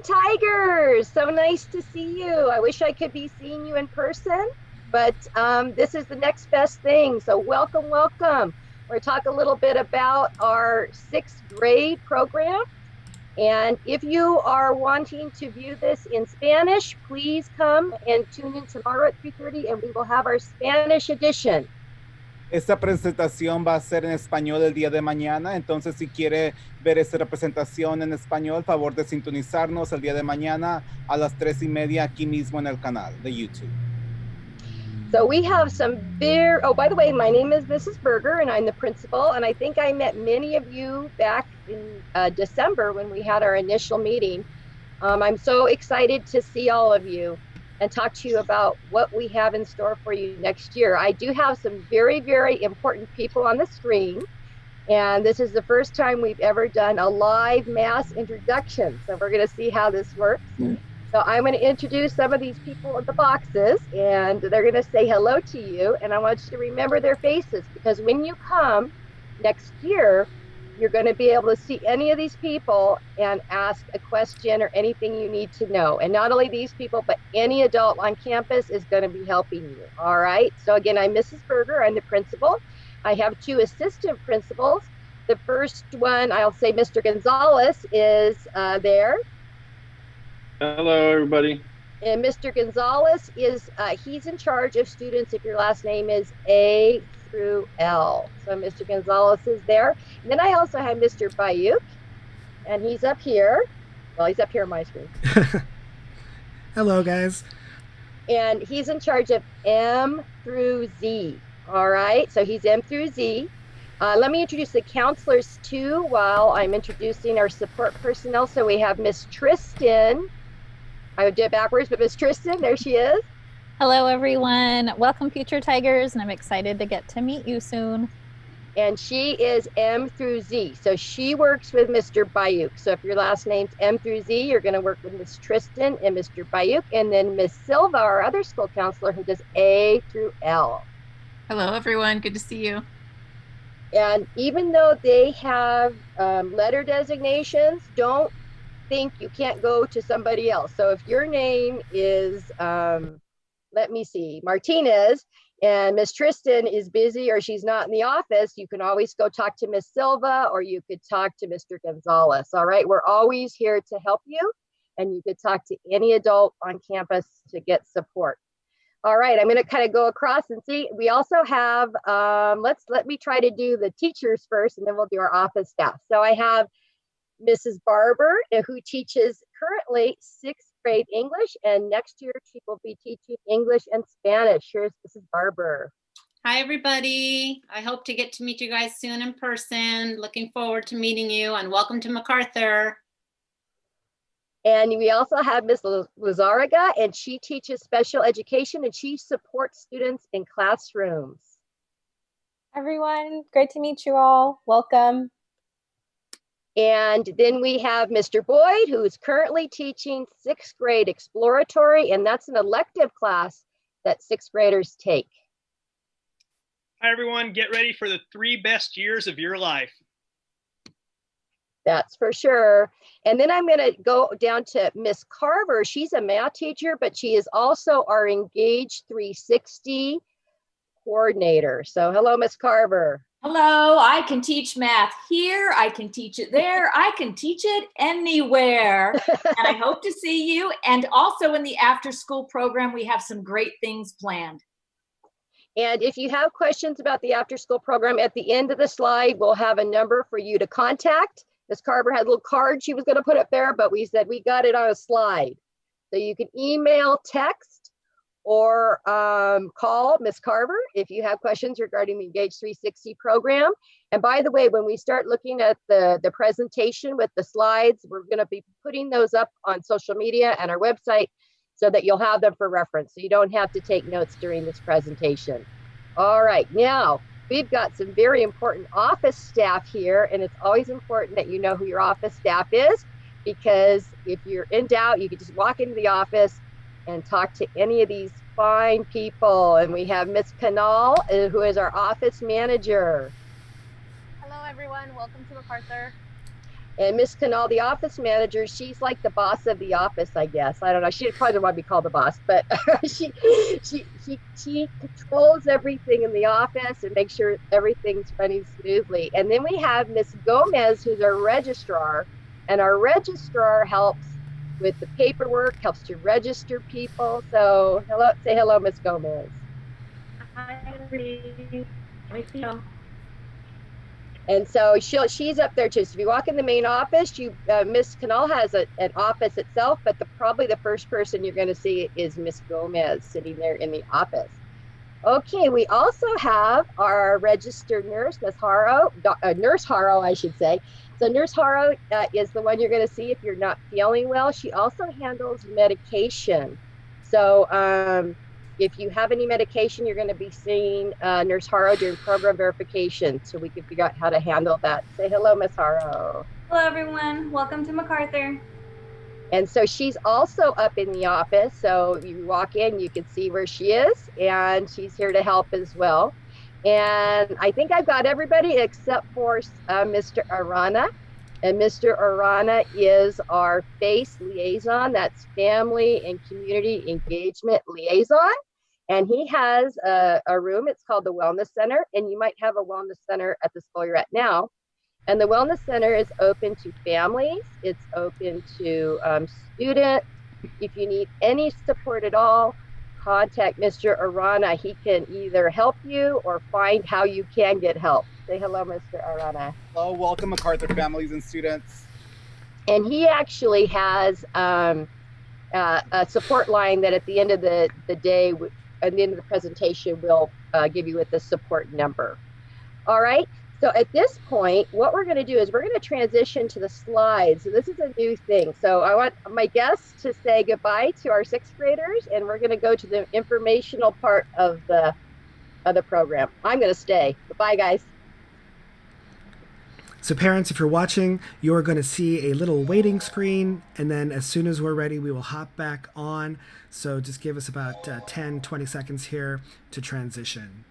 morning, Tigers. So nice to see you. I wish I could be seeing you in person, but this is the next best thing. So welcome, welcome. We're going to talk a little bit about our sixth grade program. And if you are wanting to view this in Spanish, please come and tune in tomorrow at 3:30 and we will have our Spanish edition. Esta presentación va a ser en español el día de mañana, entonces si quiere ver esta representación en español, favor de sintonizarnos el día de mañana a las 3:30 aquí mismo en el canal de YouTube. So we have some oh, by the way, my name is Mrs. Berger and I'm the principal, and I think I met many of you back in December when we had our initial meeting. I'm so excited to see all of you and talk to you about what we have in store for you next year. I do have some very, very important people on the screen, and this is the first time we've ever done a live mass introduction. So we're going to see how this works. So I'm going to introduce some of these people in the boxes, and they're going to say hello to you, and I want you to remember their faces, because when you come next year, you're going to be able to see any of these people and ask a question or anything you need to know. And not only these people, but any adult on campus is going to be helping you. All right. So again, I'm Mrs. Berger. I'm the principal. I have two assistant principals. The first one, I'll say Mr. Gonzalez is there. Hello, everybody. And Mr. Gonzalez is, he's in charge of students if your last name is A through L. So Mr. Gonzalez is there. And then I also have Mr. Bayuk, and he's up here. Well, he's up here on my screen. Hello, guys. And he's in charge of M through Z. All right, so he's M through Z. Let me introduce the counselors too while I'm introducing our support personnel. So we have Miss Tristan. I would do it backwards, but Miss Tristan, there she is. Hello, everyone. Welcome, Future Tigers, and I'm excited to get to meet you soon. And she is M through Z. So she works with Mr. Bayuk. So if your last name's M through Z, you're going to work with Miss Tristan and Mr. Bayuk. And then Miss Silva, our other school counselor, who does A through L. Hello, everyone. Good to see you. And even though they have letter designations, don't think you can't go to somebody else. So if your name is let me see, Martinez, and Miss Tristan is busy or she's not in the office, you can always go talk to Miss Silva, or you could talk to Mr. Gonzalez. All right, we're always here to help you, and you could talk to any adult on campus to get support. All right, I'm going to kind of go across and see. We also have, let me try to do the teachers first, and then we'll do our office staff. So I have Mrs. Barber, who teaches currently sixth grade English, and next year she will be teaching English and Spanish. Here's Mrs. Barber. Hi, everybody. I hope to get to meet you guys soon in person. Looking forward to meeting you, and welcome to MacArthur. And we also have Ms. Lazaraga, and she teaches special education, and she supports students in classrooms. Everyone, great to meet you all. Welcome. And then we have Mr. Boyd, who is currently teaching sixth grade exploratory, and that's an elective class that sixth graders take. Hi, everyone. Get ready for the 3 best years of your life. That's for sure. And then I'm going to go down to Miss Carver. She's a math teacher, but she is also our Engage 360 coordinator. So hello, Miss Carver. Hello, I can teach math here, I can teach it there, I can teach it anywhere. And I hope to see you. And also in the after school program, we have some great things planned. And if you have questions about the after school program, at the end of the slide, we'll have a number for you to contact. Ms. Carver had a little card she was going to put up there, but we said we got it on a slide. So you can email, text, or call Ms. Carver if you have questions regarding the Engage 360 program. And by the way, when we start looking at the presentation with the slides, we're going to be putting those up on social media and our website so that you'll have them for reference, so you don't have to take notes during this presentation. All right, now we've got some very important office staff here, and it's always important that you know who your office staff is, because if you're in doubt, you can just walk into the office and talk to any of these fine people. And we have Miss Canal, who is our office manager. Hello, everyone. Welcome to MacArthur. And Miss Canal, the office manager, she's like the boss of the office, I guess. I don't know. She probably doesn't want to be called the boss, but she controls everything in the office and makes sure everything's running smoothly. And then we have Miss Gomez, who's our registrar, and our registrar helps with the paperwork, helps to register people. So say hello, Miss Gomez. Hi, everybody. Nice to meet you. And so she's up there too. So if you walk in the main office, Miss Canal has an office itself, but probably the first person you're going to see is Miss Gomez sitting there in the office. Okay, we also have our registered nurse, Nurse Haro, I should say. So Nurse Haro is the one you're going to see if you're not feeling well. She also handles medication. So if you have any medication, you're going to be seeing Nurse Haro during program verification, so we can figure out how to handle that. Say hello, Miss Haro. Hello, everyone. Welcome to MacArthur. And so she's also up in the office. So you walk in, you can see where she is, and she's here to help as well. And I think I've got everybody except for Mr. Arana. And Mr. Arana is our FACE liaison. That's Family and Community Engagement Liaison. And he has a room, it's called the Wellness Center, and you might have a wellness center at the school you're at now. And the Wellness Center is open to families, it's open to students. If you need any support at all, contact Mr. Arana. He can either help you or find how you can get help. Say hello, Mr. Arana. Hello, welcome MacArthur families and students. And he actually has a support line that at the end of the day, at the end of the presentation, we'll give you with the support number. All right, so at this point, what we're gonna do is we're gonna transition to the slides. So this is a new thing. So I want my guests to say goodbye to our sixth graders, and we're gonna go to the informational part of the program. I'm gonna stay. Bye, guys. So parents, if you're watching, you're going to see a little waiting screen, and then as soon as we're ready, we will hop back on. So just give us about 10, 20 seconds here to transition.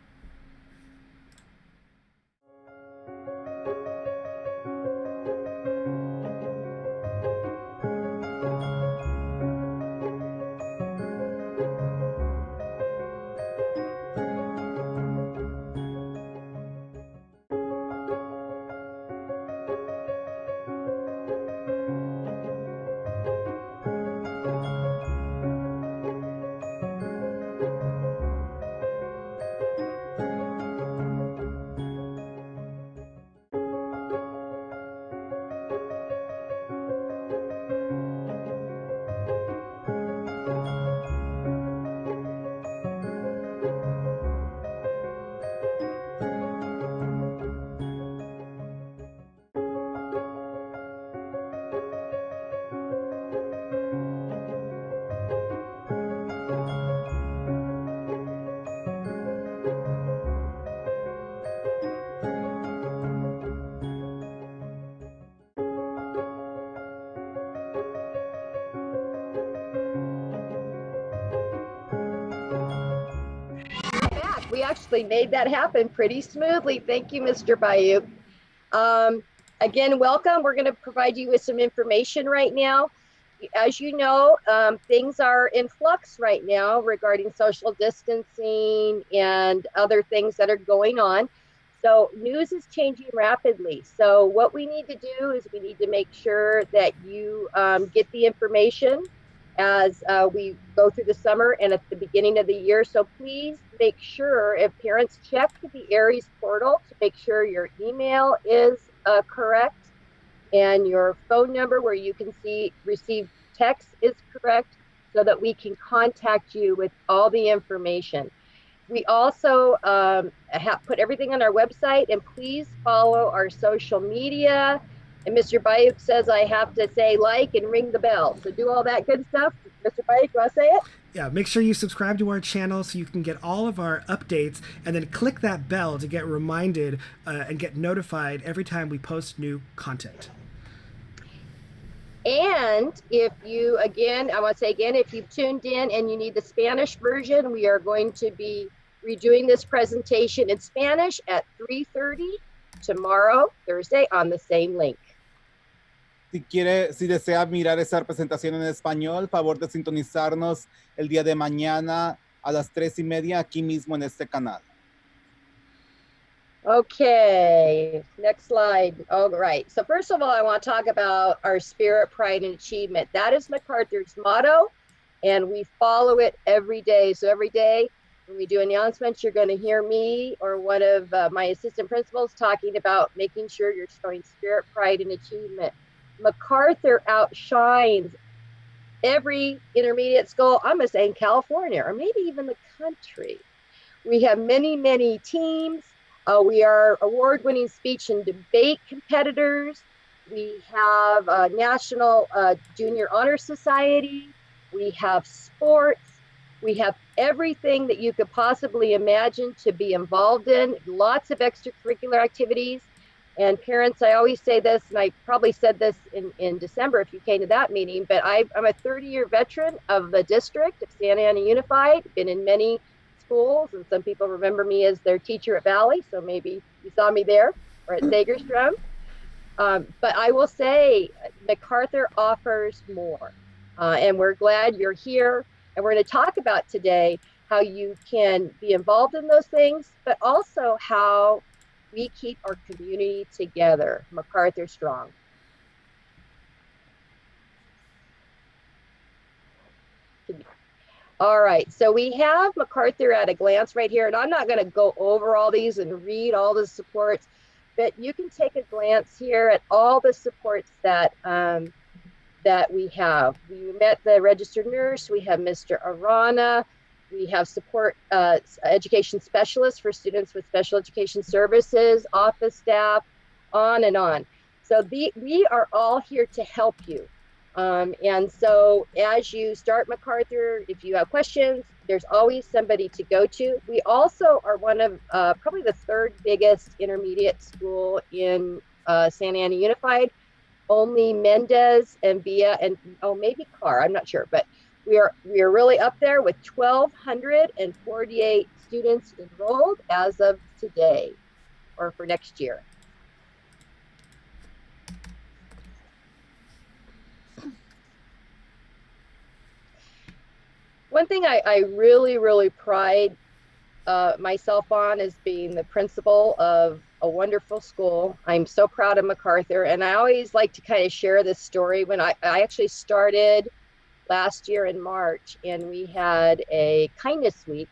We actually made that happen pretty smoothly. Thank you, Mr. Bayou. Again, welcome. We're going to provide you with some information right now. As you know, things are in flux right now regarding social distancing and other things that are going on. So news is changing rapidly. So what we need to do is we need to make sure that you get the information as we go through the summer and at the beginning of the year. So please make sure, if parents check the Aries portal to make sure your email is correct and your phone number where you can receive text is correct, so that we can contact you with all the information. We also have put everything on our website, and please follow our social media. And Mr. Bayuk says I have to say like and ring the bell. So do all that good stuff. Mr. Bayuk, you want to say it? Yeah, make sure you subscribe to our channel so you can get all of our updates, and then click that bell to get reminded and get notified every time we post new content. And if you, again, I want to say again, if you've tuned in and you need the Spanish version, we are going to be redoing this presentation in Spanish at 3:30 tomorrow, Thursday, on the same link. Si desea mirar esa presentación en español, favor de sintonizarnos el día de mañana a las 3:30 aquí mismo en este canal. Okay, next slide. All right. So first of all, I want to talk about our spirit, pride, and achievement. That is MacArthur's motto, and we follow it every day. So every day when we do announcements, you're going to hear me or one of my assistant principals talking about making sure you're showing spirit, pride, and achievement. MacArthur outshines every intermediate school, I'm going to say in California, or maybe even the country. We have many, many teams. We are award-winning speech and debate competitors. We have National Junior Honor Society. We have sports. We have everything that you could possibly imagine to be involved in, lots of extracurricular activities. And parents, I always say this, and I probably said this in December if you came to that meeting, but I'm a 30-year veteran of the district of Santa Ana Unified, been in many schools, and some people remember me as their teacher at Valley, so maybe you saw me there, or at Sagerstrom. But I will say MacArthur offers more, and we're glad you're here. And we're going to talk about today how you can be involved in those things, but also how we keep our community together. MacArthur strong. All right, so we have MacArthur at a glance right here, and I'm not going to go over all these and read all the supports, but you can take a glance here at all the supports that that we have. We met the registered nurse, we have Mr. Arana, we have support education specialists for students with special education services, office staff, on and on. So we are all here to help you. And so as you start MacArthur, if you have questions, there's always somebody to go to. We also are one of probably the third biggest intermediate school in Santa Ana Unified. Only Mendez and Villa and maybe Carr, I'm not sure, but we are really up there with 1,248 students enrolled as of today or for next year. One thing I really, really pride myself on is being the principal of a wonderful school. I'm so proud of MacArthur, and I always like to kind of share this story. When I actually started last year in March, and we had a kindness week,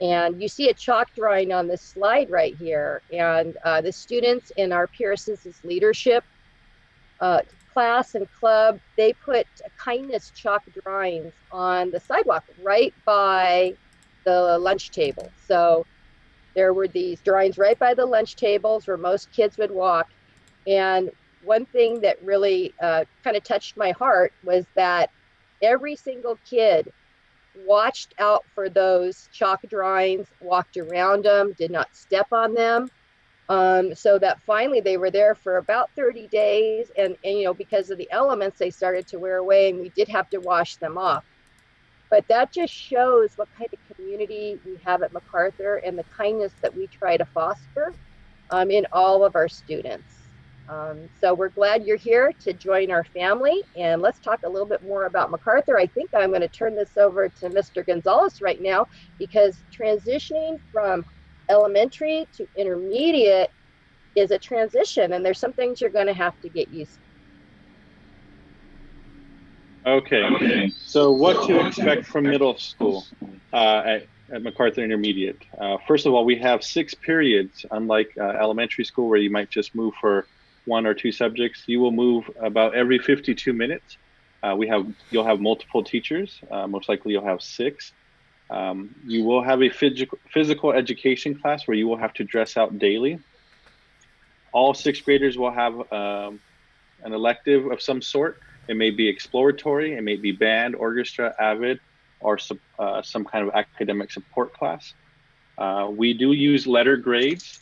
and you see a chalk drawing on this slide right here, and the students in our peer assistance leadership class and club, they put kindness chalk drawings on the sidewalk right by the lunch table. So there were these drawings right by the lunch tables where most kids would walk. And one thing that really kind of touched my heart was that every single kid watched out for those chalk drawings, walked around them, did not step on them. So that finally they were there for about 30 days. And you know, because of the elements, they started to wear away, and we did have to wash them off. But that just shows what kind of community we have at MacArthur and the kindness that we try to foster in all of our students. So we're glad you're here to join our family, and let's talk a little bit more about MacArthur. I think I'm going to turn this over to Mr. Gonzalez right now, because transitioning from elementary to intermediate is a transition, and there's some things you're going to have to get used to. Okay, so what to expect from middle school at MacArthur Intermediate? First of all, we have 6 periods, unlike elementary school where you might just move for 1 or 2 subjects. You will move about every 52 minutes. You'll have multiple teachers. Most likely you'll have 6. You will have a physical education class where you will have to dress out daily. All 6th graders will have an elective of some sort. It may be exploratory, it may be band, orchestra, AVID, or some kind of academic support class. We do use letter grades,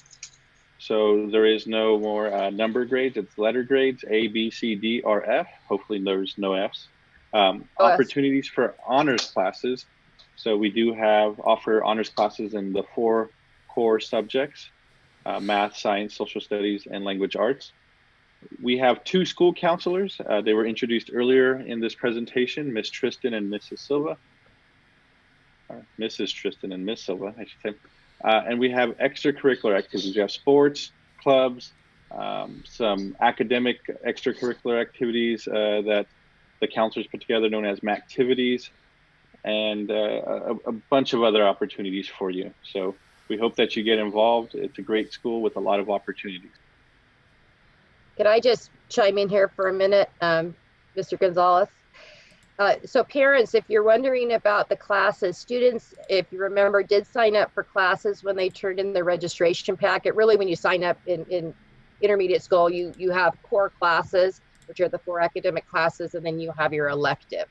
so there is no more number grades. It's letter grades, A, B, C, D, or F. Hopefully there's no Fs. Opportunities for honors classes. So we do offer honors classes in the 4 core subjects, math, science, social studies, and language arts. We have two school counselors. They were introduced earlier in this presentation, Miss Tristan and Mrs. Silva. Mrs. Tristan and Miss Silva, I should say. And we have extracurricular activities. We have sports, clubs, some academic extracurricular activities that the counselors put together known as MacTivities, and a bunch of other opportunities for you. So we hope that you get involved. It's a great school with a lot of opportunities. Can I just chime in here for a minute, Mr. Gonzalez? So parents, if you're wondering about the classes, students, if you remember, did sign up for classes when they turned in the registration packet. Really, when you sign up in intermediate school, you have core classes, which are the 4 academic classes, and then you have your elective.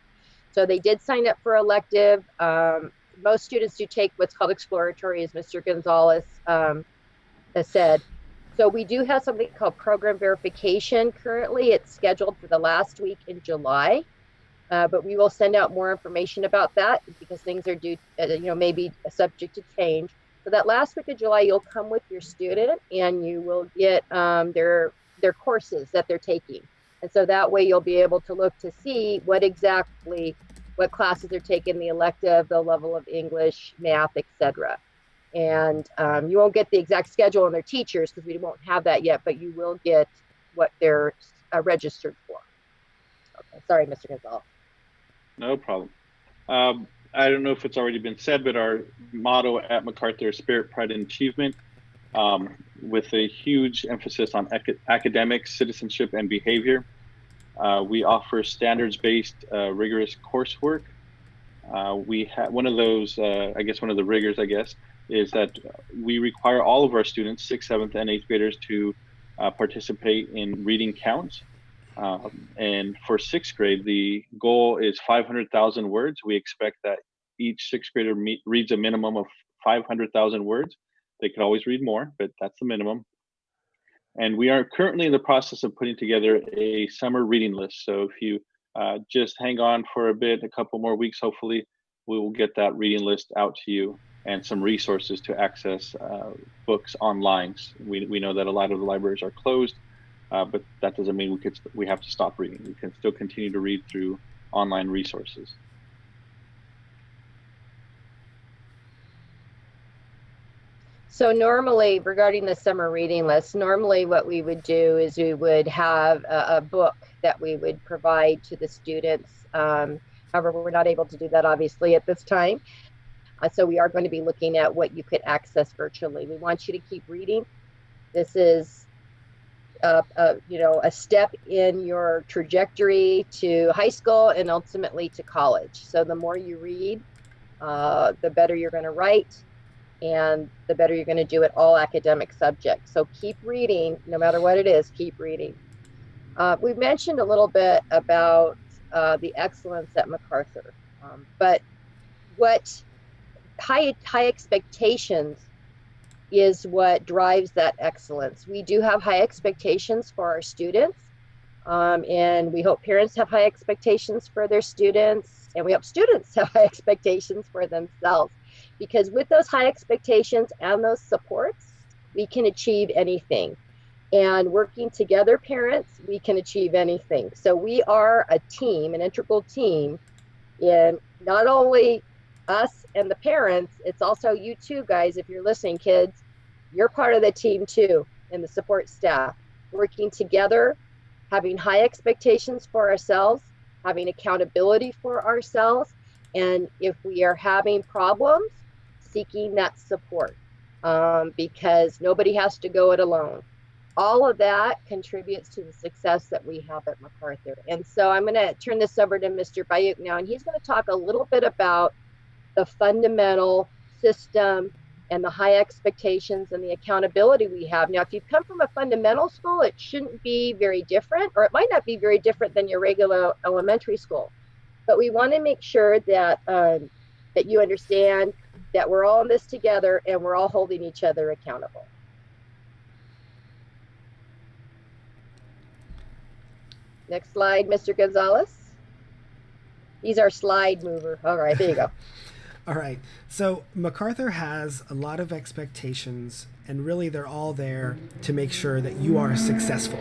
So they did sign up for elective. Most students do take what's called exploratory, as Mr. Gonzalez has said. So we do have something called program verification. Currently, it's scheduled for the last week in July. But we will send out more information about that because things are due, maybe subject to change. So that last week of July, you'll come with your student and you will get their courses that they're taking. And so that way you'll be able to look to see what classes they're taking, the elective, the level of English, math, etc. And you won't get the exact schedule on their teachers because we won't have that yet, but you will get what they're registered for. Okay, sorry, Mr. Gonzalez. No problem. I don't know if it's already been said, but our motto at MacArthur is Spirit, Pride, and Achievement, with a huge emphasis on academics, citizenship, and behavior. We offer standards-based, rigorous coursework. We have one of those, one of the rigors, is that we require all of our students, 6th, 7th, and 8th graders to participate in reading counts. And for 6th grade, the goal is 500,000 words. We expect that each 6th grader reads a minimum of 500,000 words. They could always read more, but that's the minimum. And we are currently in the process of putting together a summer reading list. So if you just hang on for a bit, a couple more weeks, hopefully, we will get that reading list out to you and some resources to access books online. We know that a lot of the libraries are closed. But that doesn't mean we have to stop reading. We can still continue to read through online resources. So normally, regarding the summer reading list, normally what we would do is we would have a book that we would provide to the students. However, we're not able to do that obviously at this time. So we are going to be looking at what you could access virtually. We want you to keep reading. This is a step in your trajectory to high school and ultimately to college. So the more you read, the better you're going to write and the better you're going to do at all academic subjects. So keep reading, no matter what it is, keep reading. We've mentioned a little bit about the excellence at MacArthur, but what high expectations is what drives that excellence. We do have high expectations for our students, and we hope parents have high expectations for their students, and we hope students have high expectations for themselves, because with those high expectations and those supports, we can achieve anything. And working together, parents, we can achieve anything. So we are a team, an integral team, in not only us and the parents, it's also you too, guys. If you're listening, kids, you're part of the team too, and the support staff, working together, having high expectations for ourselves, having accountability for ourselves, and if we are having problems, seeking that support, because nobody has to go it alone. All of that contributes to the success that we have at MacArthur. And so I'm going to turn this over to Mr. Bayuk now, and he's going to talk a little bit about the fundamental system and the high expectations and the accountability we have. Now, if you come from a fundamental school, it shouldn't be very different, or it might not be very different than your regular elementary school. But we want to make sure that that you understand that we're all in this together and we're all holding each other accountable. Next slide, Mr. Gonzalez. He's our slide mover. All right, there you go. All right. So MacArthur has a lot of expectations, and really they're all there to make sure that you are successful.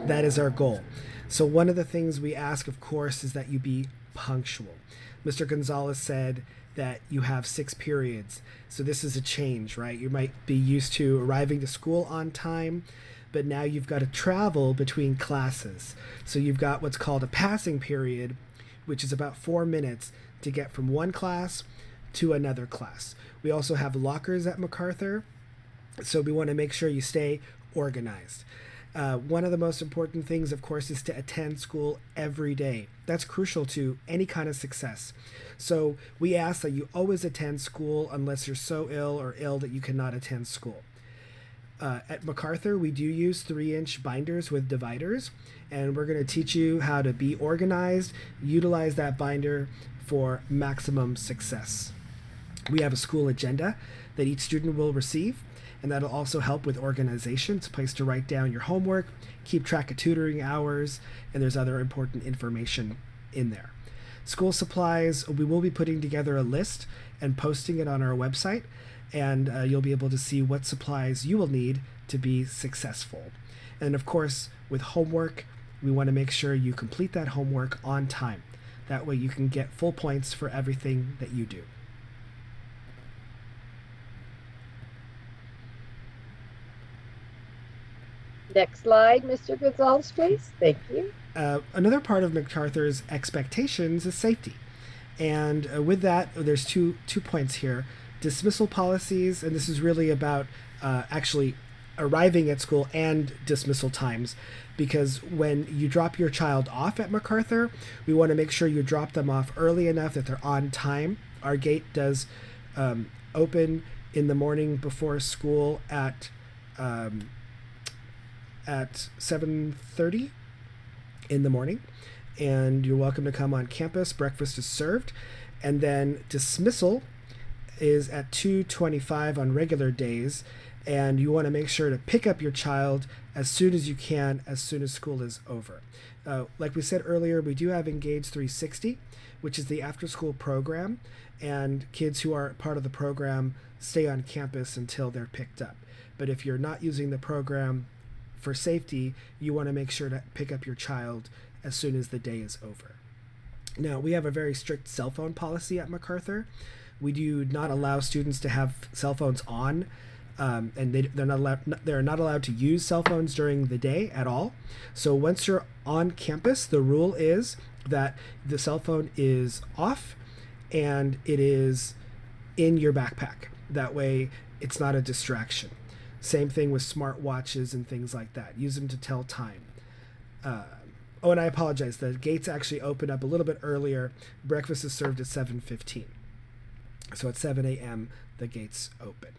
That is our goal. So one of the things we ask, of course, is that you be punctual. Mr. Gonzalez said that you have 6 periods. So this is a change, right? You might be used to arriving to school on time, but now you've got to travel between classes. So you've got what's called a passing period, which is about 4 minutes to get from one class to another class. We also have lockers at MacArthur, so we want to make sure you stay organized. One of the most important things, of course, is to attend school every day. That's crucial to any kind of success. So we ask that you always attend school unless you're so ill or ill that you cannot attend school. At MacArthur, we do use 3-inch binders with dividers, and we're going to teach you how to be organized, utilize that binder for maximum success. We have a school agenda that each student will receive, and that'll also help with organization. It's a place to write down your homework, keep track of tutoring hours, and there's other important information in there. School supplies, we will be putting together a list and posting it on our website, and you'll be able to see what supplies you will need to be successful. And of course, with homework, we want to make sure you complete that homework on time. That way you can get full points for everything that you do. Next slide, Mr. Gonzalez, please. Thank you. Another part of MacArthur's expectations is safety. And with that, there's two points here. Dismissal policies, and this is really about actually arriving at school and dismissal times, because when you drop your child off at MacArthur, we want to make sure you drop them off early enough that they're on time. Our gate does open in the morning before school at 7:30 in the morning, and you're welcome to come on campus. Breakfast is served, and then dismissal is at 2:25 on regular days, and you want to make sure to pick up your child as soon as you can, as soon as school is over. Like we said earlier, we do have Engage 360, which is the after-school program, and kids who are part of the program stay on campus until they're picked up. But if you're not using the program for safety, you want to make sure to pick up your child as soon as the day is over. Now, we have a very strict cell phone policy at MacArthur. We do not allow students to have cell phones on, and they're not allowed to use cell phones during the day at all. So once you're on campus, the rule is that the cell phone is off and it is in your backpack. That way it's not a distraction. Same thing with smart watches and things like that. Use them to tell time. Oh, and I apologize. The gates actually open up a little bit earlier. Breakfast is served at 7:15. So at 7 a.m., the gates open.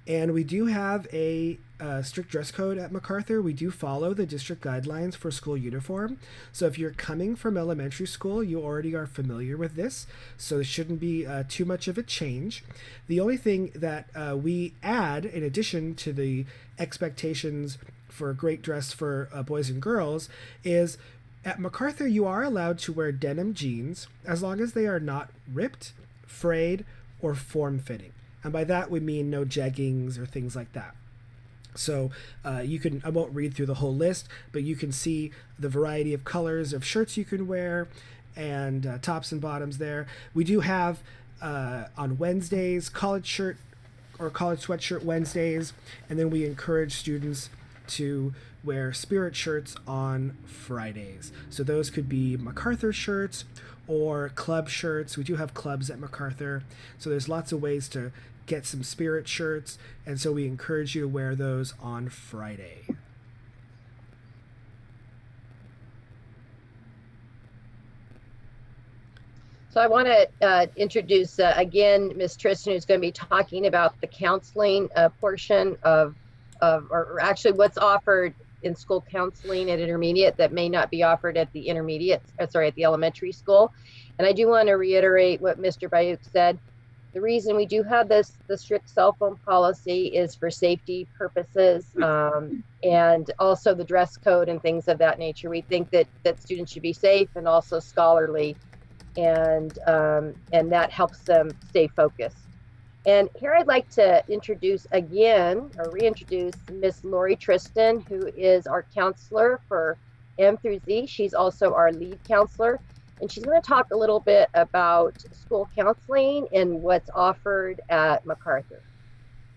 And we do have a strict dress code at MacArthur. We do follow the district guidelines for school uniform. So if you're coming from elementary school, you already are familiar with this. So it shouldn't be too much of a change. The only thing that we add, in addition to the expectations for great dress for boys and girls, is at MacArthur, you are allowed to wear denim jeans as long as they are not ripped, frayed, or form-fitting. And by that, we mean no jeggings or things like that. So you can, I won't read through the whole list, but you can see the variety of colors of shirts you can wear and tops and bottoms there. We do have on Wednesdays, college shirt or college sweatshirt Wednesdays, and then we encourage students to wear spirit shirts on Fridays. So those could be MacArthur shirts or club shirts. We do have clubs at MacArthur. So there's lots of ways to get some spirit shirts, and so we encourage you to wear those on Friday. So I want to introduce again Ms. Tristan, who's going to be talking about the counseling portion of or actually what's offered in school counseling at intermediate that may not be offered at the intermediate, at the elementary school. And I do want to reiterate what Mr. Bayuk said. The reason we do have the strict cell phone policy is for safety purposes, and also the dress code and things of that nature. We think that students should be safe and also scholarly, and that helps them stay focused. And here I'd like to introduce again, or reintroduce Miss Lori Tristan, who is our counselor for M through Z. She's also our lead counselor. And she's going to talk a little bit about school counseling and what's offered at MacArthur.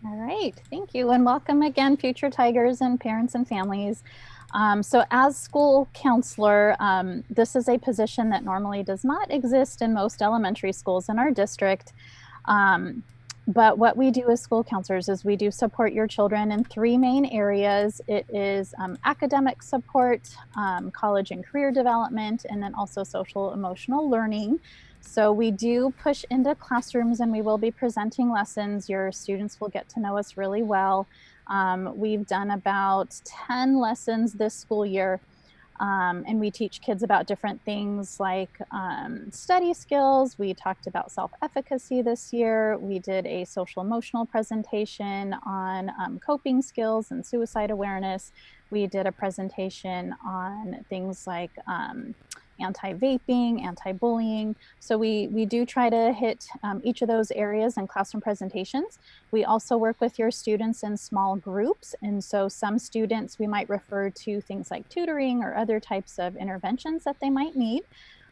All right, thank you. And welcome again, Future Tigers and parents and families. So as school counselor, this is a position that normally does not exist in most elementary schools in our district. But what we do as school counselors is we do support your children in three main areas. It is academic support, college and career development, and then also social emotional learning. So we do push into classrooms and we will be presenting lessons. Your students will get to know us really well. We've done about 10 lessons this school year. And we teach kids about different things like study skills. We talked about self-efficacy this year. We did a social emotional presentation on coping skills and suicide awareness. We did a presentation on things like anti-vaping, anti-bullying. So we do try to hit each of those areas in classroom presentations. We also work with your students in small groups. And so some students we might refer to things like tutoring or other types of interventions that they might need.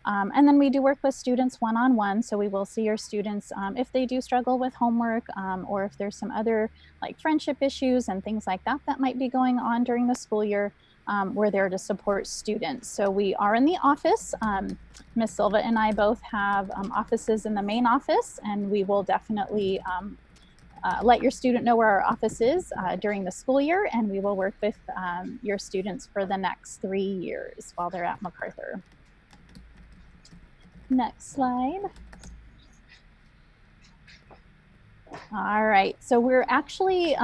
And then we do work with students one-on-one. So we will see your students if they do struggle with homework or if there's some other like friendship issues and things like that that might be going on during the school year. We're there to support students. So we are in the office. Ms. Silva and I both have offices in the main office, and we will definitely let your student know where our office is during the school year, and we will work with your students for the next 3 years while they're at MacArthur. Next slide. All right, so we're actually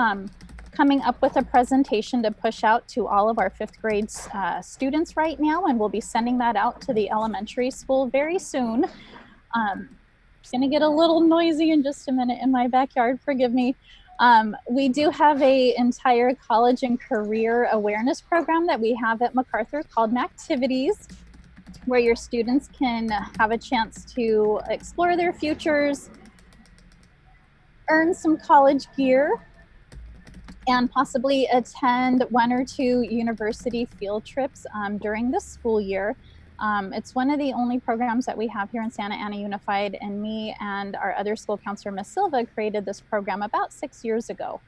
coming up with a presentation to push out to all of our 5th grade students right now, and we'll be sending that out to the elementary school very soon. It's gonna get a little noisy in just a minute in my backyard, forgive me. We do have an entire college and career awareness program that we have at MacArthur called Mactivities, where your students can have a chance to explore their futures, earn some college gear, and possibly attend 1 or 2 university field trips during the school year. It's one of the only programs that we have here in Santa Ana Unified, and me and our other school counselor, Ms. Silva, created this program about 6 years ago.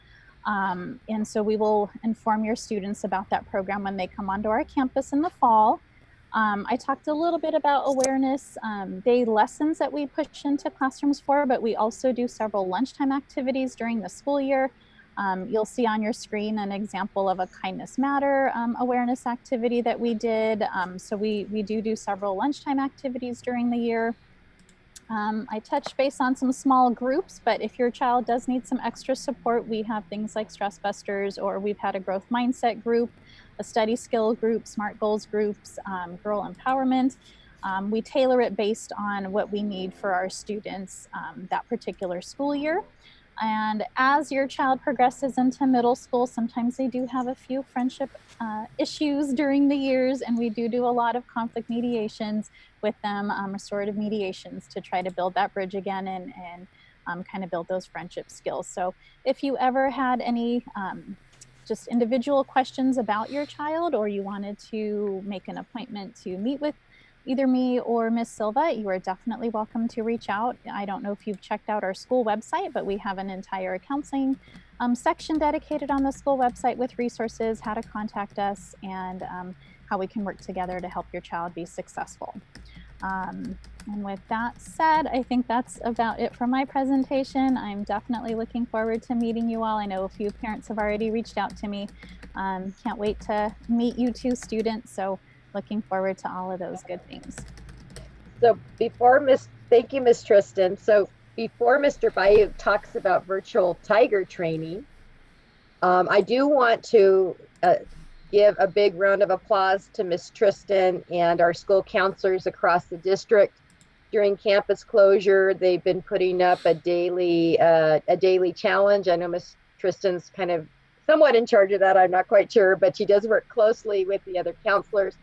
And so we will inform your students about that program when they come onto our campus in the fall. I talked a little bit about awareness day lessons that we push into classrooms for, but we also do several lunchtime activities during the school year. You'll see on your screen an example of a Kindness Matter awareness activity that we did. So we do several lunchtime activities during the year. I touched base on some small groups, but if your child does need some extra support, we have things like Stress Busters, or we've had a growth mindset group, a study skill group, SMART goals groups, girl empowerment. We tailor it based on what we need for our students that particular school year. And as your child progresses into middle school, sometimes they do have a few friendship issues during the years, and we do a lot of conflict mediations with them, restorative mediations, to try to build that bridge again and kind of build those friendship skills. So if you ever had any just individual questions about your child, or you wanted to make an appointment to meet with either me or Ms. Silva, you are definitely welcome to reach out. I don't know if you've checked out our school website, but we have an entire counseling section dedicated on the school website with resources, how to contact us, and how we can work together to help your child be successful. And with that said, I think that's about it for my presentation. I'm definitely looking forward to meeting you all. I know a few parents have already reached out to me. Can't wait to meet you two students. So looking forward to all of those good things. So thank you, Miss Tristan. So before Mr. Bayou talks about virtual tiger training, I do want to give a big round of applause to Miss Tristan and our school counselors across the district. During campus closure, they've been putting up a daily challenge. I know Miss Tristan's kind of somewhat in charge of that. I'm not quite sure, but she does work closely with the other counselors.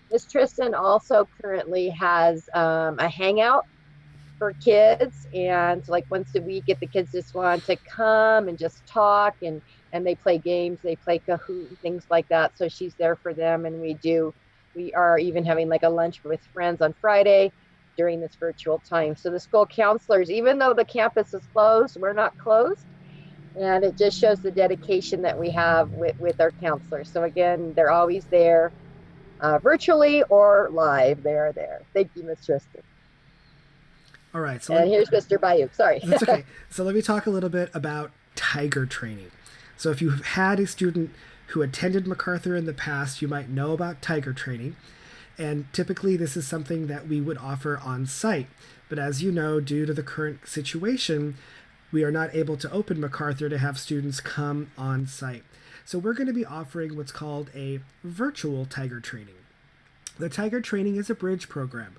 Ms. Tristan also currently has a hangout for kids, and like once a week if the kids just want to come and just talk, and they play games, they play Kahoot and things like that. So she's there for them, and we are even having like a lunch with friends on Friday during this virtual time. So the school counselors, even though the campus is closed, we're not closed. And it just shows the dedication that we have with our counselors. So again, they're always there, virtually or live. They are there. Thank you, Ms. Tristan. All right. So and here's Mr. Bayuk. Sorry. That's okay. So let me talk a little bit about Tiger training. So if you've had a student who attended MacArthur in the past, you might know about Tiger training. And typically this is something that we would offer on site. But as you know, due to the current situation, we are not able to open MacArthur to have students come on site. So we're going to be offering what's called a virtual Tiger training. The Tiger training is a bridge program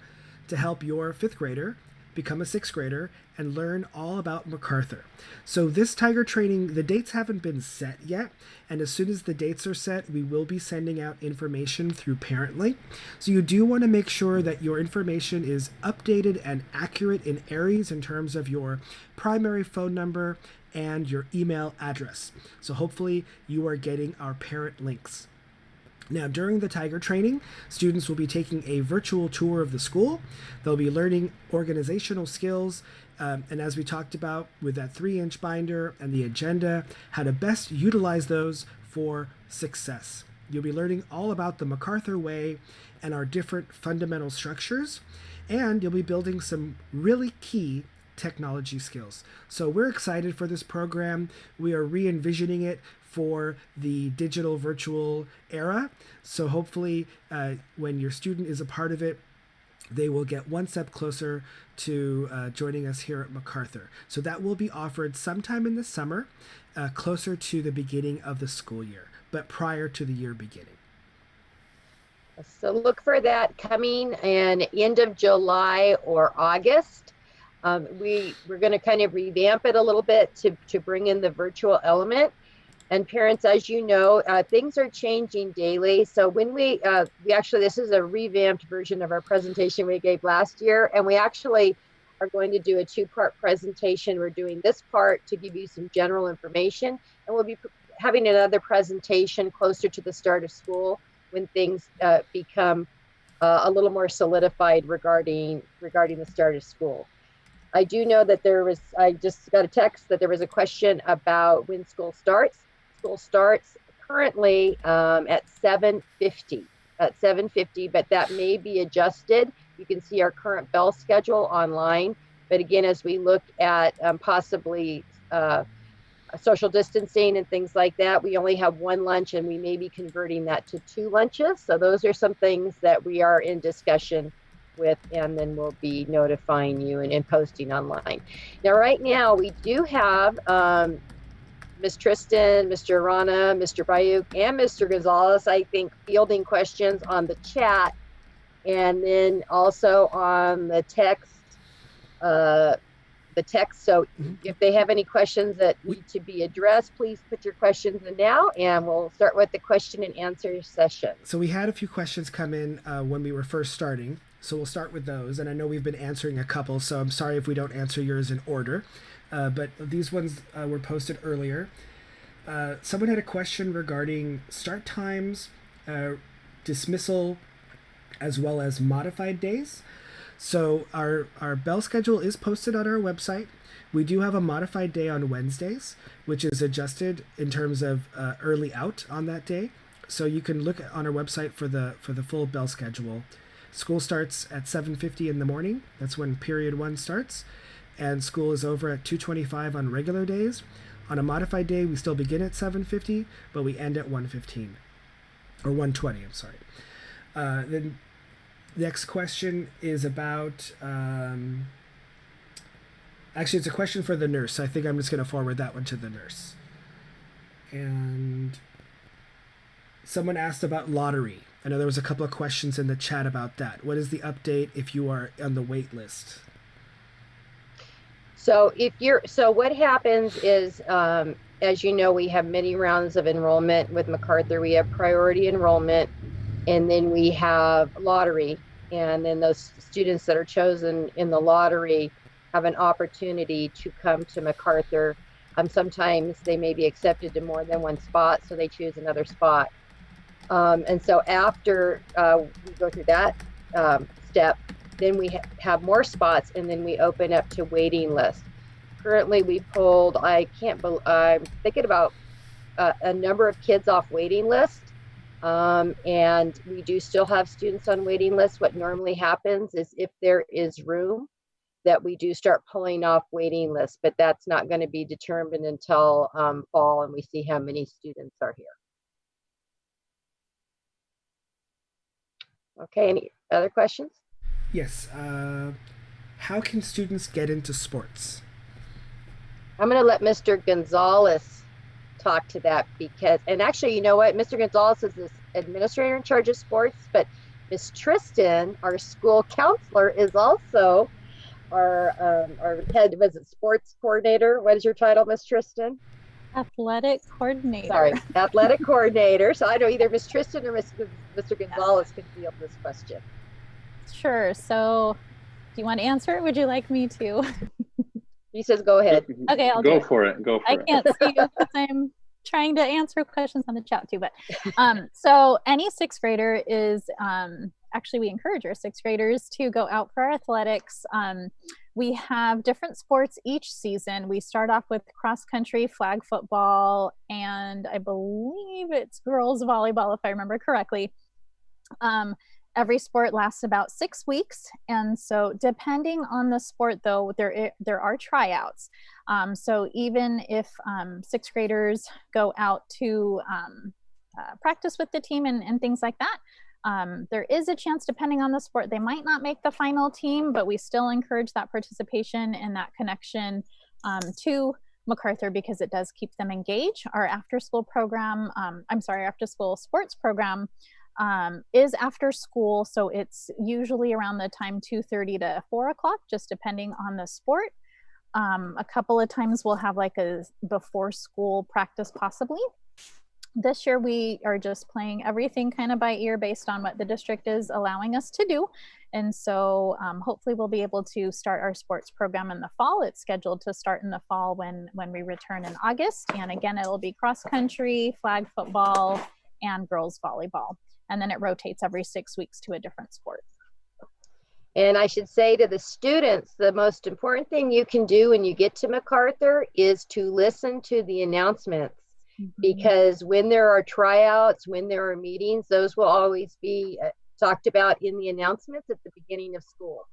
to help your 5th grader become a 6th grader and learn all about MacArthur. So this Tiger training, the dates haven't been set yet, and as soon as the dates are set, we will be sending out information through Parentlink. So you do want to make sure that your information is updated and accurate in Aries in terms of your primary phone number and your email address. So hopefully you are getting our parent links. Now, during the Tiger training, students will be taking a virtual tour of the school. They'll be learning organizational skills, and as we talked about with that 3-inch binder and the agenda, how to best utilize those for success. You'll be learning all about the MacArthur way and our different fundamental structures, and you'll be building some really key technology skills. So we're excited for this program. We are re-envisioning it for the digital virtual era. So hopefully when your student is a part of it, they will get one step closer to joining us here at MacArthur. So that will be offered sometime in the summer, closer to the beginning of the school year, but prior to the year beginning. So look for that coming in end of July or August. We're going to kind of revamp it a little bit to bring in the virtual element. And parents, as you know, things are changing daily. So when we actually, this is a revamped version of our presentation we gave last year, and we actually are going to do a 2-part presentation. We're doing this part to give you some general information, and we'll be having another presentation closer to the start of school when things become a little more solidified regarding the start of school. I do know that I just got a text that there was a question about when school starts. School starts currently at 7:50, but that may be adjusted. You can see our current bell schedule online. But again, as we look at possibly social distancing and things like that, we only have 1 lunch, and we may be converting that to 2 lunches. So those are some things that we are in discussion with, and then we'll be notifying you and posting online. Now, right now, we do have Ms. Tristan, Mr. Rana, Mr. Bayuk, and Mr. Gonzalez, I think, fielding questions on the chat, and then also on the text. So if they have any questions that need to be addressed, please put your questions in now, and we'll start with the question and answer session. So we had a few questions come in when we were first starting. So we'll start with those. And I know we've been answering a couple, so I'm sorry if we don't answer yours in order. But these ones were posted earlier. Someone had a question regarding start times, dismissal, as well as modified days. So our bell schedule is posted on our website. We do have a modified day on Wednesdays, which is adjusted in terms of early out on that day. So you can look on our website for the full bell schedule. School starts at 7:50 in the morning. That's when period 1 starts. And school is over at 2:25 on regular days. On a modified day, we still begin at 7:50, but we end at 1:15. Or 1:20, I'm sorry. Then next question is about... actually, it's a question for the nurse. So I think I'm just going to forward that one to the nurse. And someone asked about lottery. I know there was a couple of questions in the chat about that. What is the update if you are on the wait list? So what happens is, as you know, we have many rounds of enrollment with MacArthur. We have priority enrollment, and then we have lottery. And then those students that are chosen in the lottery have an opportunity to come to MacArthur. Sometimes they may be accepted to more than one spot, so they choose another spot. And so after we go through that step, then we have more spots, and then we open up to waiting lists. Currently, we pulled, I'm thinking about a number of kids off waiting list. And we do still have students on waiting lists. What normally happens is if there is room, that we do start pulling off waiting lists, but that's not going to be determined until fall, and we see how many students are here. Okay, any other questions? Yes. How can students get into sports? I'm going to let Mr. Gonzalez talk to that because, and actually, you know what? Mr. Gonzalez is this administrator in charge of sports, but Miss Tristan, our school counselor, is also our head, was it sports coordinator? What is your title, Miss Tristan? Athletic coordinator. Sorry, athletic coordinator. So I know either Miss Tristan or Mr. Gonzalez can field this question. Sure. So do you want to answer it? Would you like me to? He says, go ahead. Okay, I'll go do for it. Go for it. I can't see you because I'm trying to answer questions on the chat too. But so any sixth grader is actually, we encourage our sixth graders to go out for athletics. We have different sports each season. We start off with cross country, flag football, and I believe it's girls volleyball, if I remember correctly. Every sport lasts about 6 weeks. And so depending on the sport, though, there are tryouts. So even if sixth graders go out to practice with the team and things like that, there is a chance, depending on the sport, they might not make the final team, but we still encourage that participation and that connection to MacArthur because it does keep them engaged. Our after-school program, after-school sports program is after school, so it's usually around the time 2:30 to 4 o'clock, just depending on the sport. A couple of times we'll have like a before school practice possibly. This year we are just playing everything kind of by ear based on what the district is allowing us to do. And so hopefully we'll be able to start our sports program in the fall. It's scheduled to start in the fall when we return in August. And again, it'll be cross country, flag football, and girls volleyball. And then it rotates every 6 weeks to a different sport. And I should say to the students, the most important thing you can do when you get to MacArthur is to listen to the announcements. Because when there are tryouts, when there are meetings, those will always be talked about in the announcements at the beginning of school.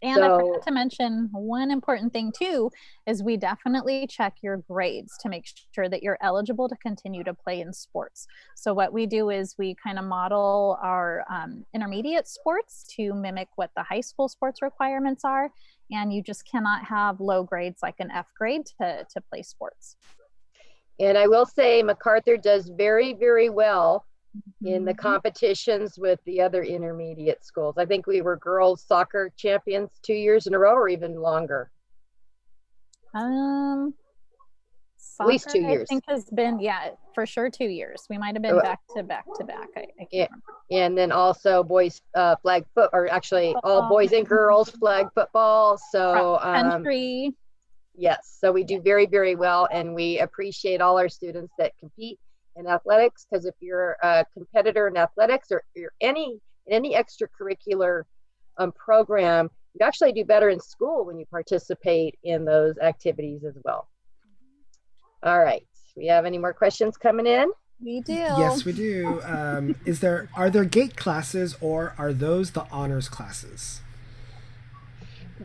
And I forgot to mention one important thing too, is we definitely check your grades to make sure that you're eligible to continue to play in sports. So what we do is we kind of model our intermediate sports to mimic what the high school sports requirements are. And you just cannot have low grades like an F grade to play sports. And I will say MacArthur does very, very well in the competitions with the other intermediate schools. I think we were girls soccer champions 2 years in a row or even longer. Soccer, at least 2 years. I think has been, for sure 2 years. We might have been back to back. I can't remember. And then also boys flag foot, or actually all boys and girls flag football. So country. Yes, so we do very, very well, and we appreciate all our students that compete in athletics, because if you're a competitor in athletics or you're in any extracurricular program, you actually do better in school when you participate in those activities as well. All right, we have any more questions coming in? We do. Yes, we do. Are there GATE classes, or are those the honors classes?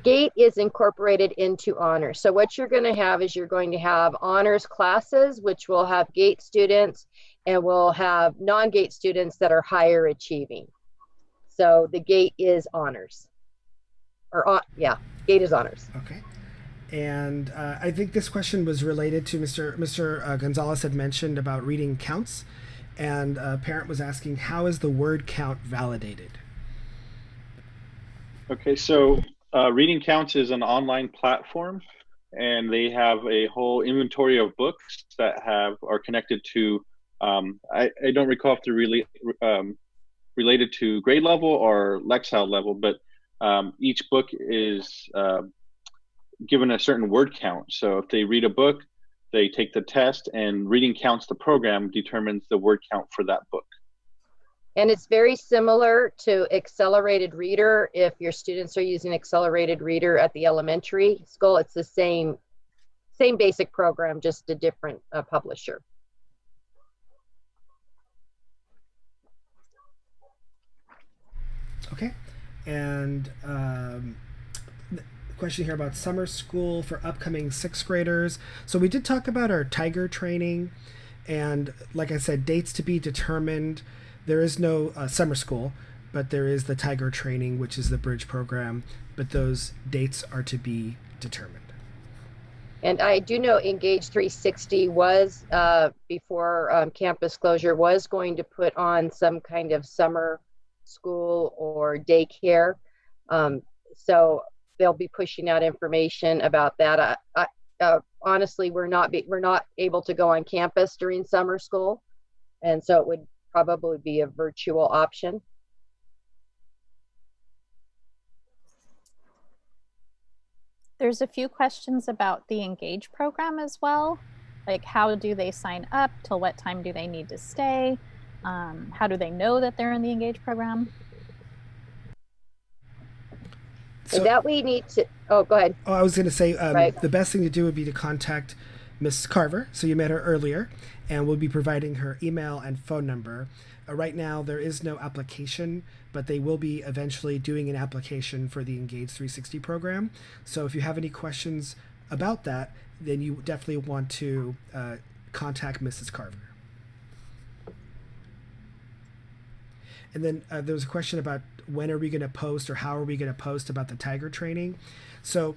GATE is incorporated into honors. So what you're going to have is you're going to have honors classes, which will have GATE students, and we'll have non-GATE students that are higher achieving. So the GATE is honors. GATE is honors. Okay. And I think this question was related to Mr. Gonzalez had mentioned about reading counts, and a parent was asking, how is the word count validated? Okay, so Reading Counts is an online platform, and they have a whole inventory of books that are connected to, I don't recall if they're really related to grade level or Lexile level, but each book is given a certain word count. So if they read a book, they take the test, and reading counts the program determines the word count for that book. And it's very similar to Accelerated Reader. If your students are using Accelerated Reader at the elementary school, it's the same basic program, just a different publisher. Okay, and question here about summer school for upcoming sixth graders. So we did talk about our Tiger training, and like I said, dates to be determined. There is no summer school, but there is the Tiger training, which is the bridge program, but those dates are to be determined. And I do know Engage 360 was, before campus closure, was going to put on some kind of summer school or daycare. So they'll be pushing out information about that. Honestly, we're not able to go on campus during summer school, and so it would probably be a virtual option. There's a few questions about the Engage program as well. Like, how do they sign up? Till what time do they need to stay? How do they know that they're in the Engage program? So that we need to, oh, go ahead. Oh, I was going to say, right. The best thing to do would be to contact Miss Carver. So you met her earlier, and we'll be providing her email and phone number. Right now, there is no application, but they will be eventually doing an application for the Engage 360 program. So if you have any questions about that, then you definitely want to contact Mrs. Carver. And then there was a question about when are we going to post, or how are we going to post about the Tiger training. So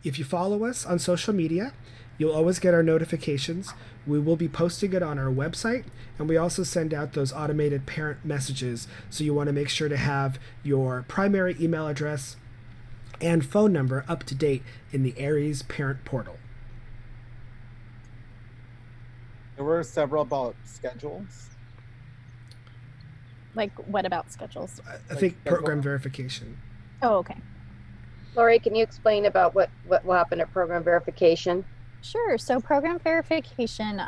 if you follow us on social media, you'll always get our notifications. We will be posting it on our website, and we also send out those automated parent messages. So you want to make sure to have your primary email address and phone number up to date in the Aries parent portal. There were several about schedules. Like, what about schedules? I think program verification. Oh, okay. Lori, can you explain about what will happen at program verification? Sure. So program verification,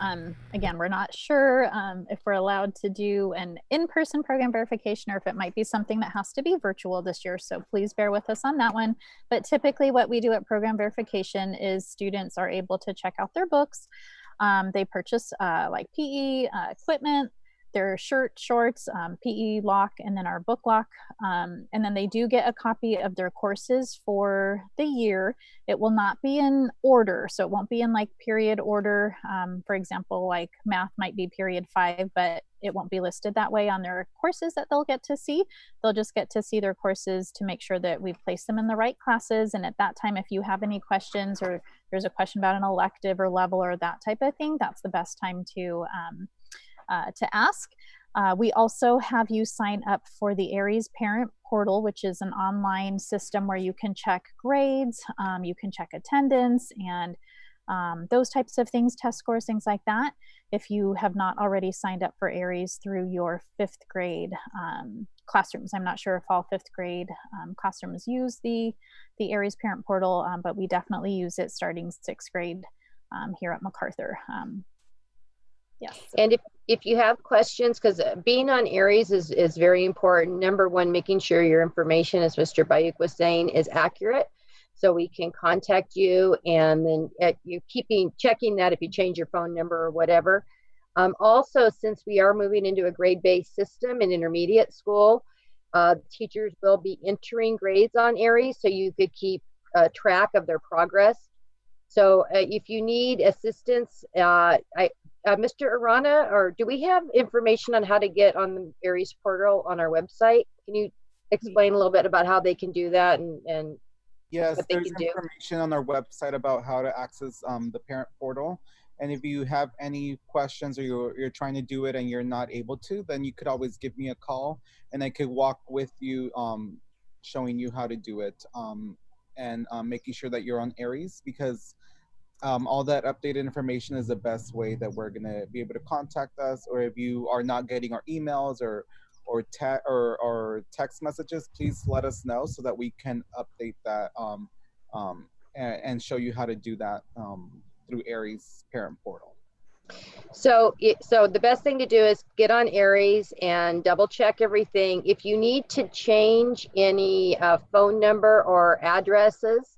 again, we're not sure if we're allowed to do an in-person program verification, or if it might be something that has to be virtual this year. So please bear with us on that one. But typically what we do at program verification is students are able to check out their books. They purchase like PE equipment, their shorts, PE lock, and then our book lock. And then they do get a copy of their courses for the year. It will not be in order. So it won't be in like period order. For example, like math might be period 5, but it won't be listed that way on their courses that they'll get to see. They'll just get to see their courses to make sure that we've placed them in the right classes. And at that time, if you have any questions, or there's a question about an elective or level or that type of thing, that's the best time to ask. We also have you sign up for the Aries Parent Portal, which is an online system where you can check grades, you can check attendance, and those types of things, test scores, things like that. If you have not already signed up for Aries through your 5th grade classrooms, I'm not sure if all 5th grade classrooms use the Aries Parent Portal, but we definitely use it starting 6th grade here at MacArthur. Yes. And if you have questions, because being on Aries is very important. Number one, making sure your information, as Mr. Bayuk was saying, is accurate, so we can contact you, and then you checking that if you change your phone number or whatever. Also, since we are moving into a grade-based system in intermediate school, teachers will be entering grades on Aries, so you could keep track of their progress. So if you need assistance, Mr. Arana, or do we have information on how to get on the Aries portal on our website? Can you explain a little bit about how they can do that and yes, what they there's can do? information on our website about how to access the parent portal. And if you have any questions, or you're trying to do it and you're not able to, then you could always give me a call, and I could walk with you, showing you how to do it, and making sure that you're on Aries, because all that updated information is the best way that we're going to be able to contact us. Or if you are not getting our emails or text messages, please let us know so that we can update that and show you how to do that through Aries Parent Portal. So the best thing to do is get on Aries and double check everything. If you need to change any phone number or addresses,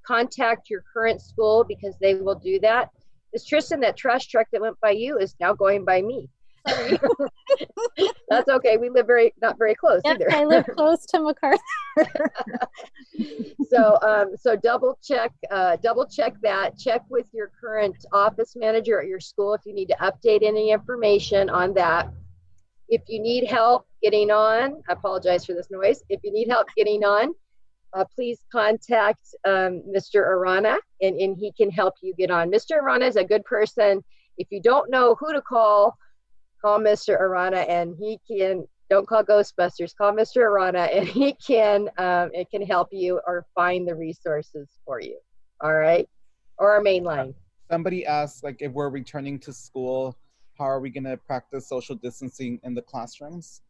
contact your current school because they will do that. Miss Tristan, that trash truck that went by you is now going by me. Sorry. That's okay. We live not very close either. I live close to MacArthur. So double check that. Check with your current office manager at your school if you need to update any information on that. If you need help getting on, I apologize for this noise. If you need help getting on, please contact Mr. Arana, and he can help you get on. Mr. Arana is a good person. If you don't know who to call Mr. Arana, and he can. Don't call Ghostbusters. Call Mr. Arana, and he can it can help you or find the resources for you. All right, or our main line. Somebody asked, like, if we're returning to school, how are we going to practice social distancing in the classrooms?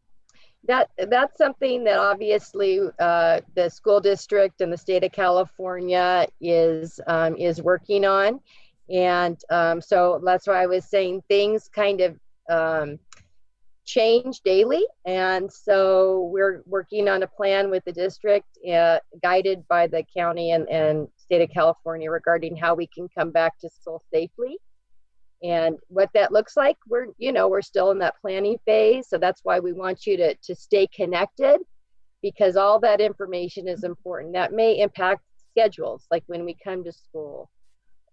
That's something that obviously the school district and the state of California is working on, and so that's why I was saying things kind of change daily, and so we're working on a plan with the district, guided by the county and state of California regarding how we can come back to school safely. And what that looks like, we're still in that planning phase. So that's why we want you to stay connected, because all that information is important. That may impact schedules, like when we come to school,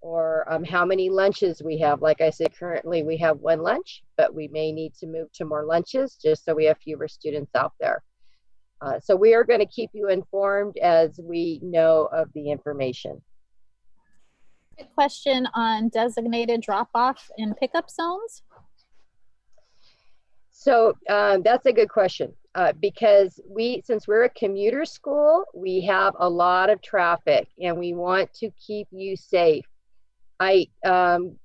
or how many lunches we have. Like I said, currently we have one lunch, but we may need to move to more lunches just so we have fewer students out there. So we are going to keep you informed as we know of the information. Good question on designated drop-off and pickup zones. So that's a good question, because since we're a commuter school, we have a lot of traffic and we want to keep you safe. We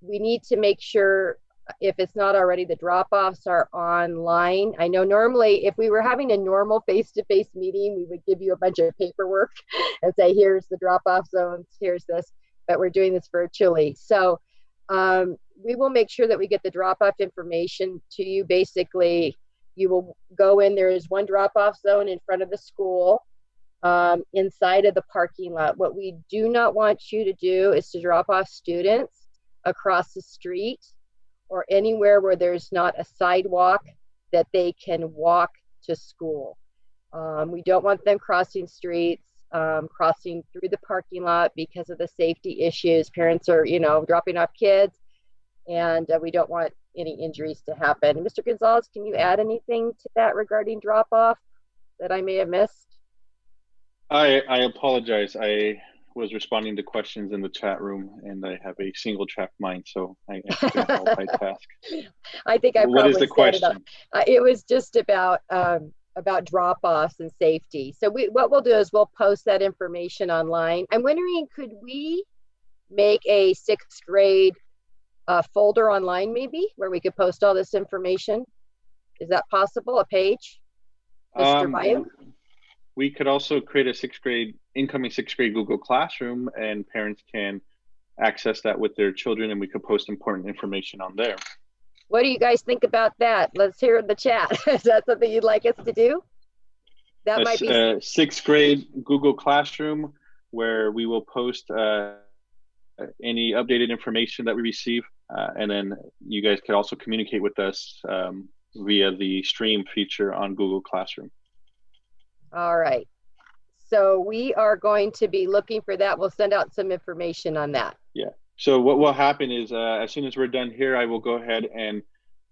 need to make sure, if it's not already, the drop-offs are online. I know normally if we were having a normal face-to-face meeting, we would give you a bunch of paperwork and say, here's the drop-off zones, here's this, but we're doing this virtually. So we will make sure that we get the drop-off information to you. Basically, you will go in, there is one drop-off zone in front of the school, inside of the parking lot. What we do not want you to do is to drop off students across the street or anywhere where there's not a sidewalk that they can walk to school. We don't want them crossing streets, crossing through the parking lot because of the safety issues. Parents are, dropping off kids, and we don't want any injuries to happen. Mr. Gonzalez, can you add anything to that regarding drop-off that I may have missed? I apologize. I was responding to questions in the chat room, and I have a single track mind, so I can multitask. I think I probably What is the question? It was just about drop-offs and safety. So what we'll do is we'll post that information online. I'm wondering, could we make a 6th grade folder online, maybe, where we could post all this information? Is that possible? A page, Mr. Bayo? We could also create a incoming 6th grade Google Classroom, and parents can access that with their children, and we could post important information on there. What do you guys think about that? Let's hear in the chat. Is that something you'd like us to do? That might be 6th grade Google Classroom, where we will post any updated information that we receive, and then you guys could also communicate with us via the stream feature on Google Classroom. All right. So we are going to be looking for that. We'll send out some information on that. Yeah. So what will happen is as soon as we're done here, I will go ahead and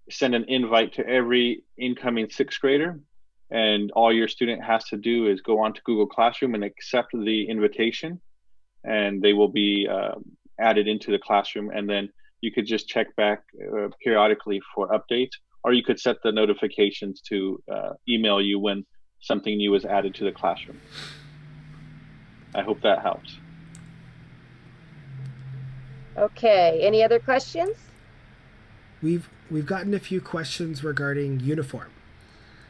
send an invite to every incoming 6th grader. And all your student has to do is go onto Google Classroom and accept the invitation, and they will be added into the classroom. And then you could just check back periodically for updates, or you could set the notifications to email you when something new is added to the classroom. I hope that helps. Okay, any other questions? We've gotten a few questions regarding uniform.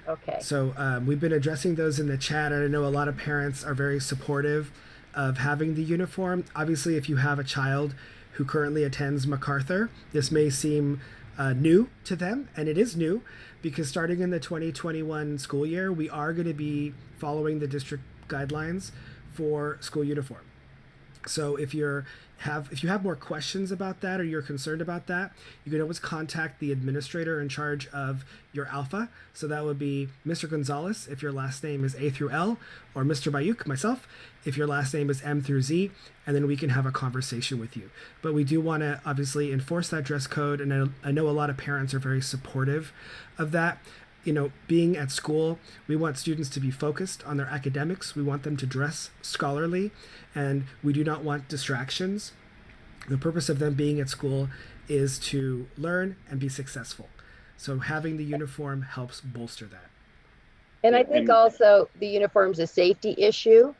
Okay. So we've been addressing those in the chat, and I know a lot of parents are very supportive of having the uniform. Obviously, if you have a child who currently attends MacArthur, this may seem new to them, and it is new because starting in the 2021 school year, we are going to be following the district guidelines for school uniform. So if you have more questions about that or you're concerned about that, you can always contact the administrator in charge of your alpha. So that would be Mr. Gonzalez if your last name is A through L, or Mr. Bayuk, myself, if your last name is M through Z, and then we can have a conversation with you. But we do want to obviously enforce that dress code, and I know a lot of parents are very supportive of that. You know, being at school, we want students to be focused on their academics. We want them to dress scholarly, and we do not want distractions. The purpose of them being at school is to learn and be successful. So having the uniform helps bolster that. And I think also the uniform's a safety issue.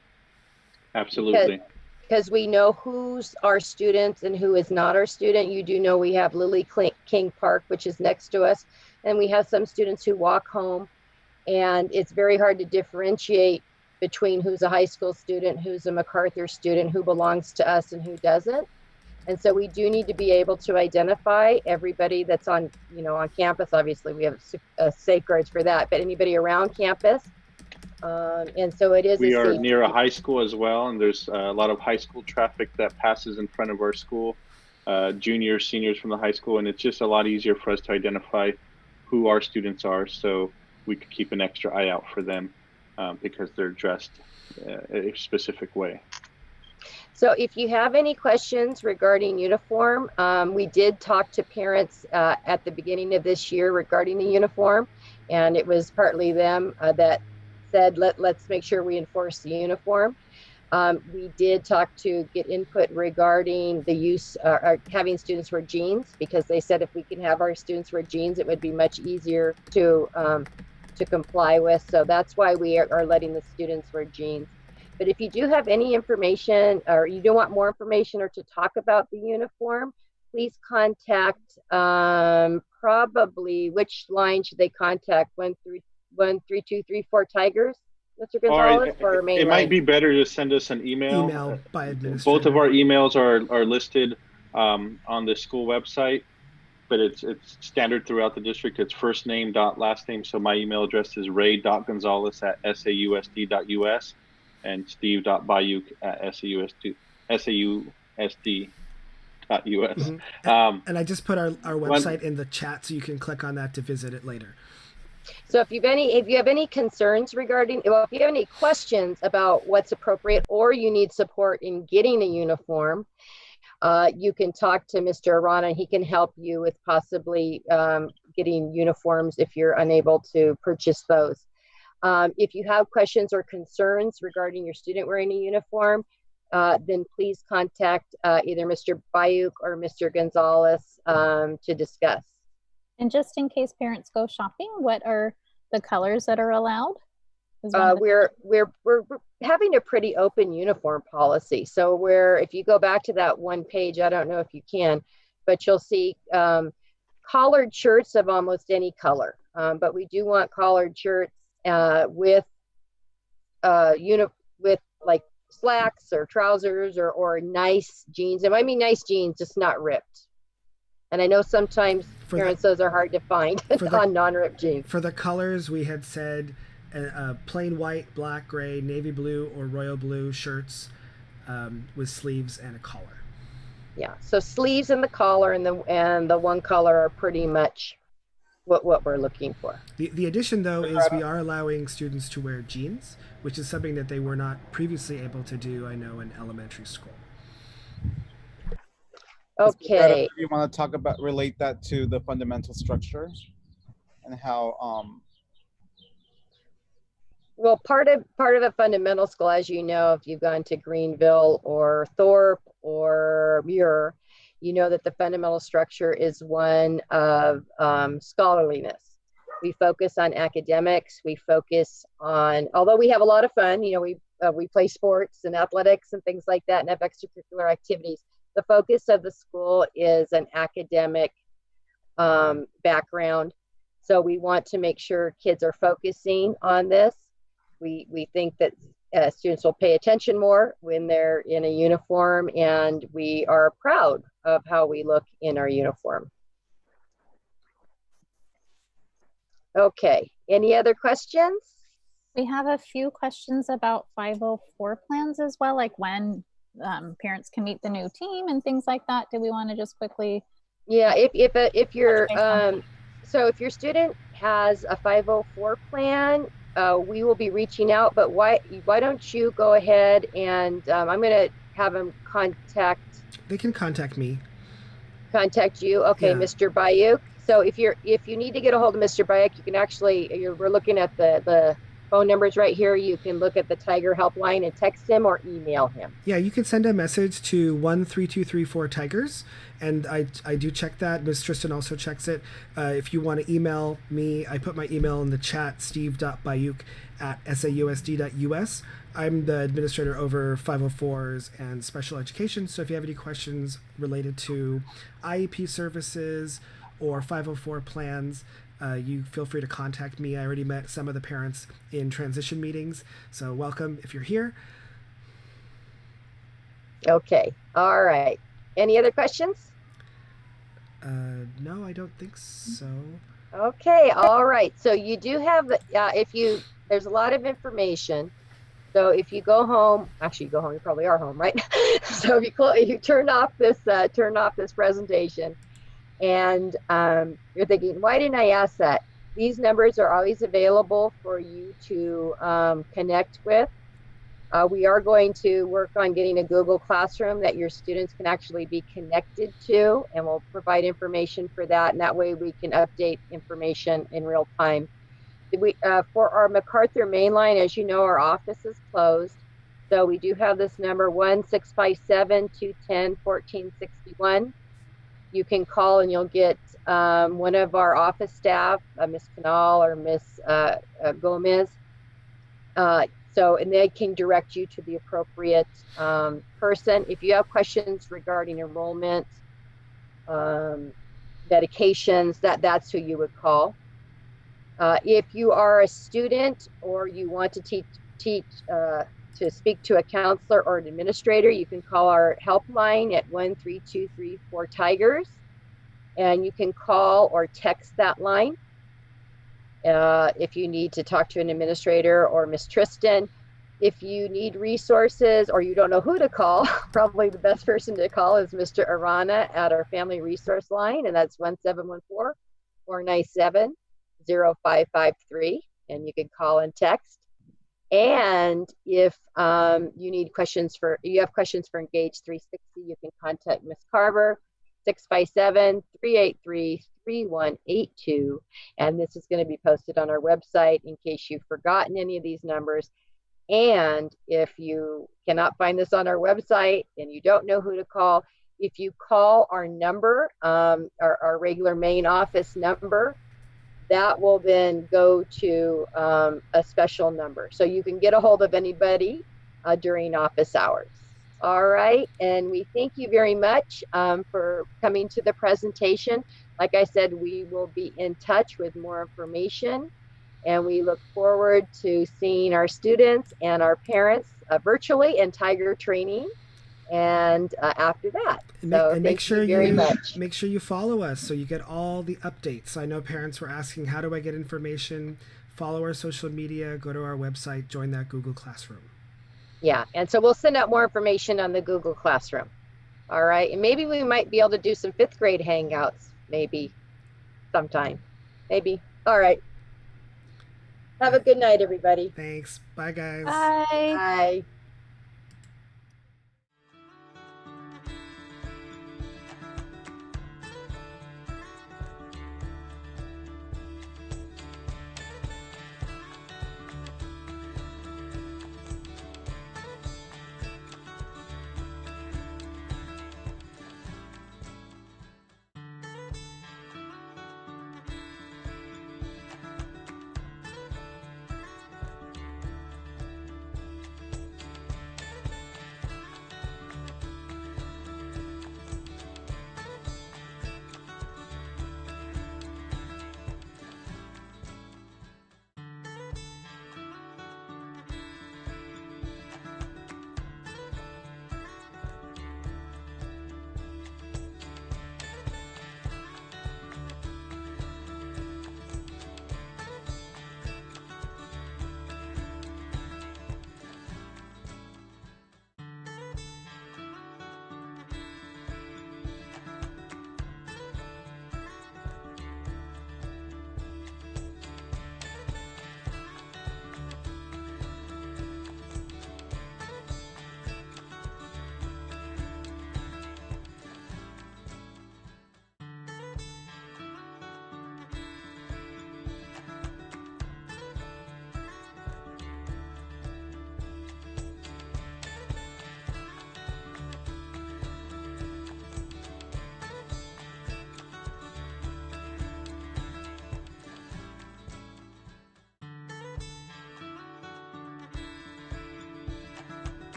Absolutely. Because we know who's our students and who is not our student. You do know we have Lily King Park, which is next to us. And we have some students who walk home, and it's very hard to differentiate between who's a high school student, who's a MacArthur student, who belongs to us and who doesn't. And so we do need to be able to identify everybody that's on campus. Obviously, we have safeguards for that, but anybody around campus. And so it is. We are near a high school as well, and there's a lot of high school traffic that passes in front of our school, juniors, seniors from the high school, and it's just a lot easier for us to identify who our students are, so we could keep an extra eye out for them because they're dressed a specific way. So if you have any questions regarding uniform, we did talk to parents at the beginning of this year regarding the uniform, and it was partly them that said, let's make sure we enforce the uniform. We did talk to get input regarding the use or having students wear jeans, because they said if we can have our students wear jeans, it would be much easier to comply with. So that's why we are letting the students wear jeans. But if you do have any information, or you do want more information or to talk about the uniform, please contact probably, which line should they contact? 13234 Tigers? Mr. Gonzalez, or main it line? might be better to send us an email. Email by administrator. Both of our emails are listed on the school website, but it's standard throughout the district. It's first name dot last name. So my email address is ray.gonzalez@sausd.us and steve.bayuk at sausd.us. Mm-hmm. And I just put our website in the chat, so you can click on that to visit it later. So if you have any concerns regarding, well, if you have any questions about what's appropriate, or you need support in getting a uniform, you can talk to Mr. Arana, and he can help you with possibly getting uniforms if you're unable to purchase those. If you have questions or concerns regarding your student wearing a uniform, then please contact either Mr. Bayuk or Mr. Gonzalez to discuss. And just in case parents go shopping, what are the colors that are allowed? We're having a pretty open uniform policy. So if you go back to that one page, I don't know if you can, but you'll see collared shirts of almost any color. But we do want collared shirts with like slacks or trousers or nice jeans. It might be nice jeans, just not ripped. And I know sometimes parents, those are hard to find on non-ripped jeans. For the colors, we had said plain white, black, gray, navy blue, or royal blue shirts with sleeves and a collar. Yeah, so sleeves and the collar and the one color are pretty much what we're looking for. The addition, though, is we are allowing students to wear jeans, which is something that they were not previously able to do, I know, in elementary school. Okay. You want to relate that to the fundamental structure and how well, part of a fundamental school, as you know, if you've gone to Greenville or Thorpe or Muir, you know that the fundamental structure is one of scholarliness. We focus on academics. We focus on, although we have a lot of fun, we play sports and athletics and things like that and have extracurricular activities. The focus of the school is an academic background. So we want to make sure kids are focusing on this. We think that students will pay attention more when they're in a uniform, and we are proud of how we look in our uniform. Okay, any other questions? We have a few questions about 504 plans as well, like when parents can meet the new team and things like that. Do we want to just quickly? Yeah, if your so if your student has a 504 plan, we will be reaching out. But why don't you go ahead and I'm going to have them contact. They can contact me. Contact you, okay, yeah. Mr. Bayuk. So if you need to get a hold of Mr. Bayuk, you can actually. We're looking at the phone numbers right here. You can look at the Tiger helpline and text him or email him. Yeah, you can send a message to 13234 Tigers, and I do check that. Ms. Tristan also checks it. If you want to email me, I put my email in the chat, steve.bayuk@sausd.us. I'm the administrator over 504s and special education, so if you have any questions related to IEP services or 504 plans, you feel free to contact me. I already met some of the parents in transition meetings, so welcome if you're here. Okay, all right. Any other questions? No, I don't think so. Okay, all right. So you do have, there's a lot of information. So if you go home, actually you go home, you probably are home, right? So if you turn off this presentation, and you're thinking, why didn't I ask that? These numbers are always available for you to connect with. We are going to work on getting a Google Classroom that your students can actually be connected to, and we'll provide information for that, and that way we can update information in real time. For our MacArthur main line, as you know, our office is closed. So we do have this number 1-657-210-1461. You can call and you'll get one of our office staff, Ms. Canal or Ms. Gomez. And they can direct you to the appropriate person. If you have questions regarding enrollment, medications, that's who you would call. If you are a student or you want to to speak to a counselor or an administrator, you can call our helpline at 13234 Tigers, and you can call or text that line. If you need to talk to an administrator or Miss Tristan. If you need resources or you don't know who to call, probably the best person to call is Mr. Arana at our family resource line, and that's 1714-497-0553, and you can call and text. And if you have questions for Engage 360, you can contact Ms. Carver, 657-383-3182. And this is going to be posted on our website in case you've forgotten any of these numbers. And if you cannot find this on our website and you don't know who to call, if you call our number, our regular main office number, that will then go to a special number. So you can get a hold of anybody during office hours. All right, and we thank you very much for coming to the presentation. Like I said, we will be in touch with more information, and we look forward to seeing our students and our parents virtually in Tiger training. And after that, make sure you follow us so you get all the updates. I know parents were asking, how do I get information? Follow our social media, go to our website, join that Google Classroom. Yeah, and so we'll send out more information on the Google Classroom. All right, and maybe we might be able to do some 5th grade hangouts, maybe sometime, maybe. All right. Have a good night, everybody. Thanks. Bye, guys. Bye. Bye.